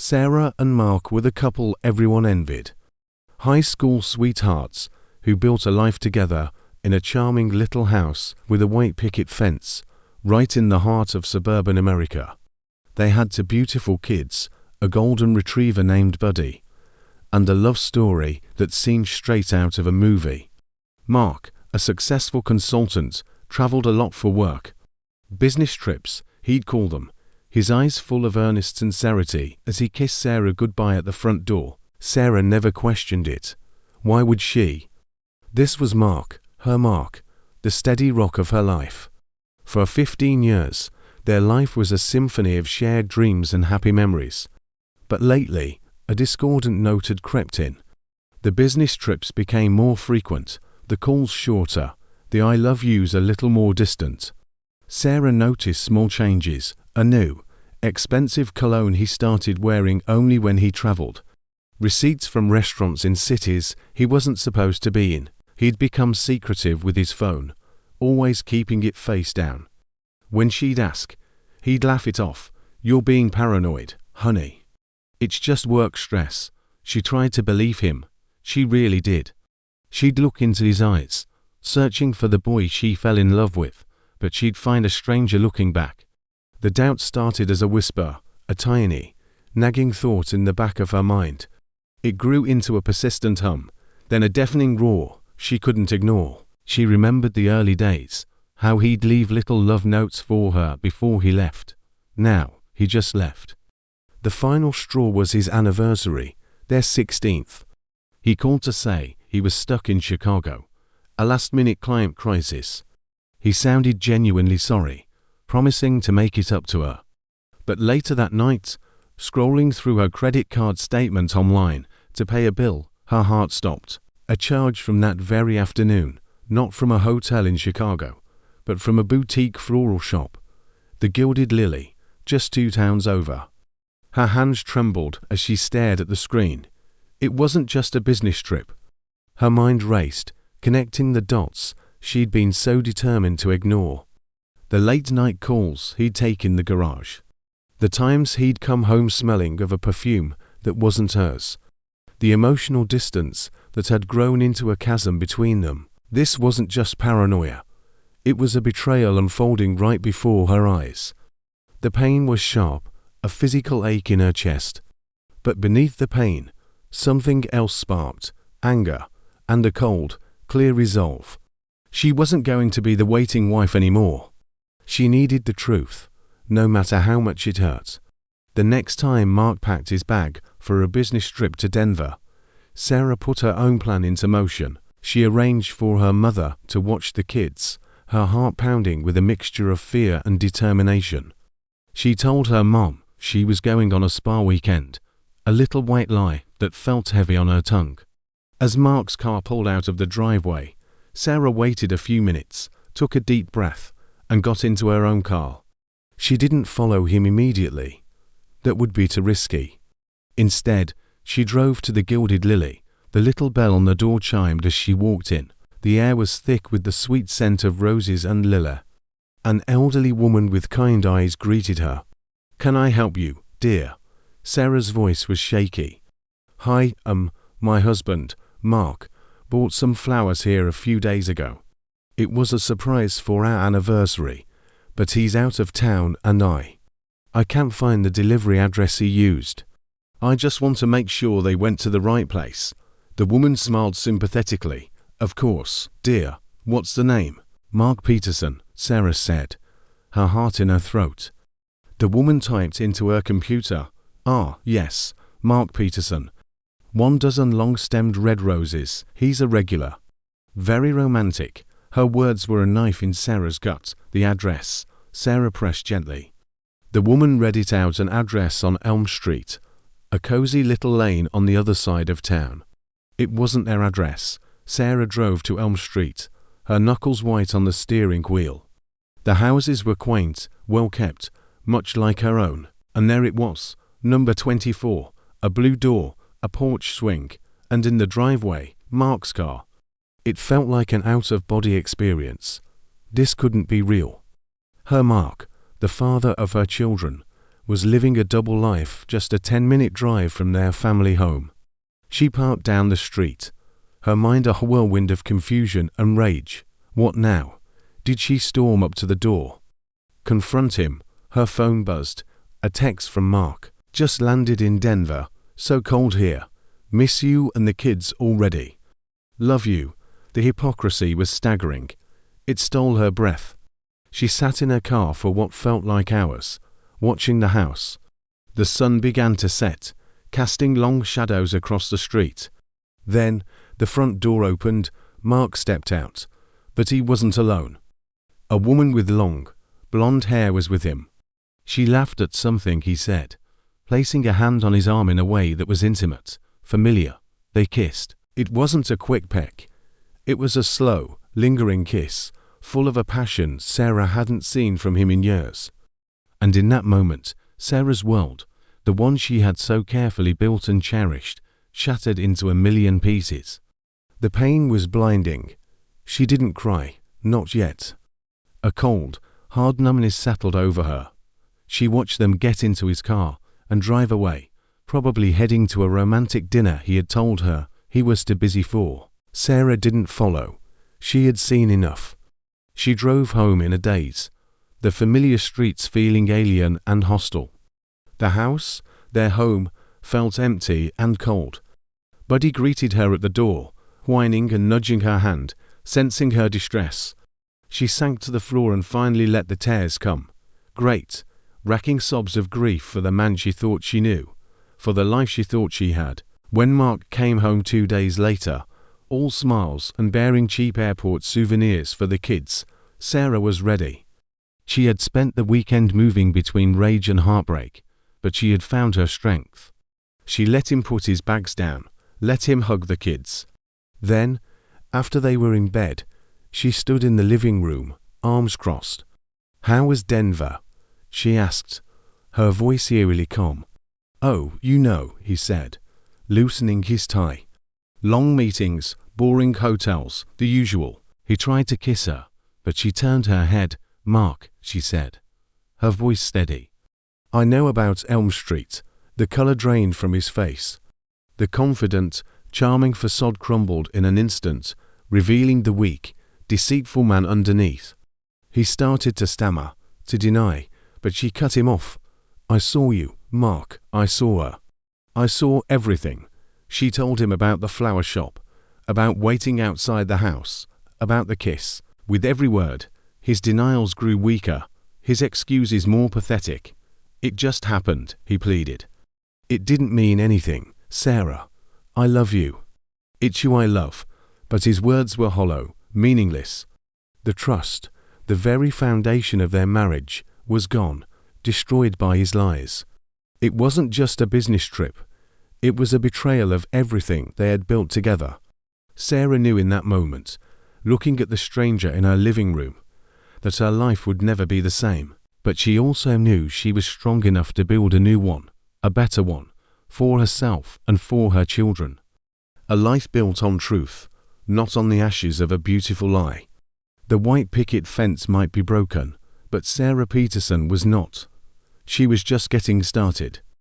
Sarah and Mark were the couple everyone envied. High school sweethearts who built a life together in a charming little house with a white picket fence right in the heart of suburban America. They had two beautiful kids, a golden retriever named Buddy, and a love story that seemed straight out of a movie. Mark, a successful consultant, traveled a lot for work. Business trips, he'd call them, his eyes full of earnest sincerity as he kissed Sarah goodbye at the front door. Sarah never questioned it. Why would she? This was Mark, her Mark, the steady rock of her life. For 15 years, their life was a symphony of shared dreams and happy memories. But lately, a discordant note had crept in. The business trips became more frequent, the calls shorter, the I love yous a little more distant. Sarah noticed small changes, a new, expensive cologne he started wearing only when he traveled. Receipts from restaurants in cities he wasn't supposed to be in. He'd become secretive with his phone, always keeping it face down. When she'd ask, he'd laugh it off. You're being paranoid, honey. It's just work stress. She tried to believe him. She really did. She'd look into his eyes, searching for the boy she fell in love with, but she'd find a stranger looking back. The doubt started as a whisper, a tiny, nagging thought in the back of her mind. It grew into a persistent hum, then a deafening roar she couldn't ignore. She remembered the early days, how he'd leave little love notes for her before he left. Now, he just left. The final straw was his anniversary, their 16th. He called to say he was stuck in Chicago, a last-minute client crisis. He sounded genuinely sorry, promising to make it up to her. But later that night, scrolling through her credit card statement online to pay a bill, her heart stopped. A charge from that very afternoon, not from a hotel in Chicago, but from a boutique floral shop, the Gilded Lily, just 2 towns over. Her hands trembled as she stared at the screen. It wasn't just a business trip. Her mind raced, connecting the dots she'd been so determined to ignore. The late-night calls he'd take in the garage. The times he'd come home smelling of a perfume that wasn't hers. The emotional distance that had grown into a chasm between them. This wasn't just paranoia. It was a betrayal unfolding right before her eyes. The pain was sharp, a physical ache in her chest. But beneath the pain, something else sparked, anger, and a cold, clear resolve. She wasn't going to be the waiting wife anymore. She needed the truth, no matter how much it hurt. The next time Mark packed his bag for a business trip to Denver, Sarah put her own plan into motion. She arranged for her mother to watch the kids, her heart pounding with a mixture of fear and determination. She told her mom she was going on a spa weekend, a little white lie that felt heavy on her tongue. As Mark's car pulled out of the driveway, Sarah waited a few minutes, took a deep breath, and got into her own car. She didn't follow him immediately. That would be too risky. Instead, she drove to the Gilded Lily. The little bell on the door chimed as she walked in. The air was thick with the sweet scent of roses and lilac. An elderly woman with kind eyes greeted her. "Can I help you, dear?" Sarah's voice was shaky. "Hi, my husband, Mark, bought some flowers here a few days ago. It was a surprise for our anniversary, but he's out of town and I can't find the delivery address he used. I just want to make sure they went to the right place." The woman smiled sympathetically. "Of course, dear. What's the name?" "Mark Peterson," Sarah said, her heart in her throat. The woman typed into her computer, "Ah, yes, Mark Peterson. 1 dozen long-stemmed red roses. He's a regular." Very romantic. Her words were a knife in Sarah's gut. "The address," Sarah pressed gently. The woman read it out, an address on Elm Street, a cozy little lane on the other side of town. It wasn't their address. Sarah drove to Elm Street, her knuckles white on the steering wheel. The houses were quaint, well kept, much like her own, and there it was, number 24, a blue door, a porch swing, and in the driveway, Mark's car. It felt like an out-of-body experience. This couldn't be real. Her Mark, the father of her children, was living a double life just a 10-minute drive from their family home. She parked down the street, her mind a whirlwind of confusion and rage. What now? Did she storm up to the door? Confront him? Her phone buzzed. A text from Mark. Just landed in Denver. So cold here. Miss you and the kids already. Love you. The hypocrisy was staggering. It stole her breath. She sat in her car for what felt like hours, watching the house. The sun began to set, casting long shadows across the street. Then, the front door opened. Mark stepped out. But he wasn't alone. A woman with long, blonde hair was with him. She laughed at something he said, placing a hand on his arm in a way that was intimate, familiar. They kissed. It wasn't a quick peck. It was a slow, lingering kiss, full of a passion Sarah hadn't seen from him in years. And in that moment, Sarah's world, the one she had so carefully built and cherished, shattered into a million pieces. The pain was blinding. She didn't cry, not yet. A cold, hard numbness settled over her. She watched them get into his car and drive away, probably heading to a romantic dinner he had told her he was too busy for. Sarah didn't follow. She had seen enough. She drove home in a daze, the familiar streets feeling alien and hostile. The house, their home, felt empty and cold. Buddy greeted her at the door, whining and nudging her hand, sensing her distress. She sank to the floor and finally let the tears come. Great, racking sobs of grief for the man she thought she knew, for the life she thought she had. When Mark came home 2 days later, all smiles and bearing cheap airport souvenirs for the kids, Sarah was ready. She had spent the weekend moving between rage and heartbreak, but she had found her strength. She let him put his bags down, let him hug the kids. Then, after they were in bed, she stood in the living room, arms crossed. "How was Denver?" she asked, her voice eerily calm. "Oh, you know," he said, loosening his tie. "Long meetings, boring hotels, the usual." He tried to kiss her, but she turned her head. "Mark," she said, her voice steady. "I know about Elm Street." The color drained from his face. The confident, charming facade crumbled in an instant, revealing the weak, deceitful man underneath. He started to stammer, to deny, but she cut him off. "I saw you, Mark, I saw her. I saw everything." She told him about the flower shop, about waiting outside the house, about the kiss. With every word, his denials grew weaker, his excuses more pathetic. "It just happened," he pleaded. "It didn't mean anything, Sarah. I love you. It's you I love." But his words were hollow, meaningless. The trust, the very foundation of their marriage, was gone, destroyed by his lies. It wasn't just a business trip. It was a betrayal of everything they had built together. Sarah knew in that moment, looking at the stranger in her living room, that her life would never be the same. But she also knew she was strong enough to build a new one, a better one, for herself and for her children. A life built on truth, not on the ashes of a beautiful lie. The white picket fence might be broken, but Sarah Peterson was not. She was just getting started.